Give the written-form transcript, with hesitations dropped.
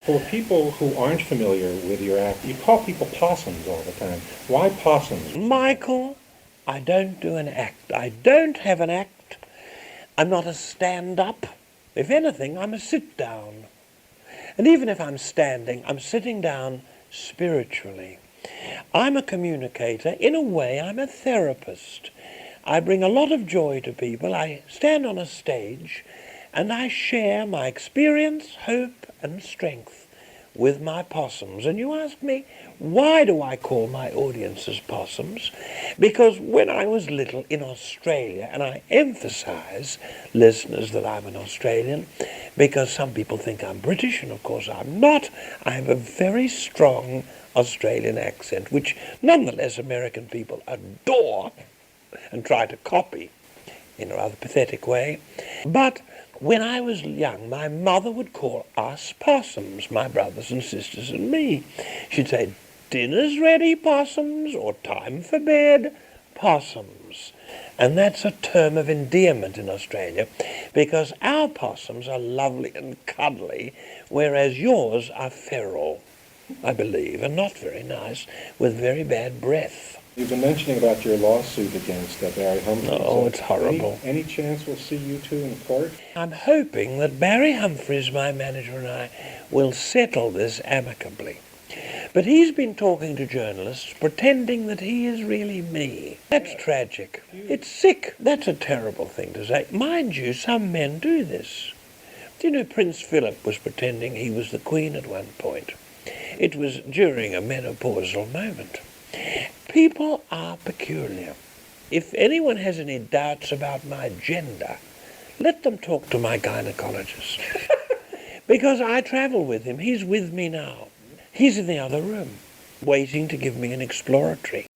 For people who aren't familiar with your act, you call people possums all the time. Why possums? Michael, I don't do an act. I don't have an act. I'm not a stand-up. If anything, I'm a sit-down. And even if I'm standing, I'm sitting down spiritually. I'm a communicator. In a way, I'm a therapist. I bring a lot of joy to people. I stand on a stage and I share my experience, hope and strength with my possums. And you ask me, why do I call my audiences possums? Because when I was little in Australia, and I emphasize, listeners, that I'm an Australian, because some people think I'm British, and of course I'm not. I have a very strong Australian accent, which nonetheless American people adore and try to copy in a rather pathetic way. But when I was young, my mother would call us possums, my brothers and sisters and me. She'd say, "Dinner's ready, possums," or "Time for bed, possums." And that's a term of endearment in Australia, because our possums are lovely and cuddly, whereas yours are feral, I believe, and not very nice, with very bad breath. You've been mentioning about your lawsuit against Barry Humphries. Oh, it's horrible. Any chance we'll see you two in court? I'm hoping that Barry Humphries, my manager, and I will settle this amicably. But he's been talking to journalists pretending that he is really me. That's tragic. It's sick. That's a terrible thing to say. Mind you, some men do this. Do you know Prince Philip was pretending he was the Queen at one point? It was during a menopausal moment. People are peculiar. If anyone has any doubts about my gender, let them talk to my gynecologist. Because I travel with him. He's with me now. He's in the other room, waiting to give me an exploratory.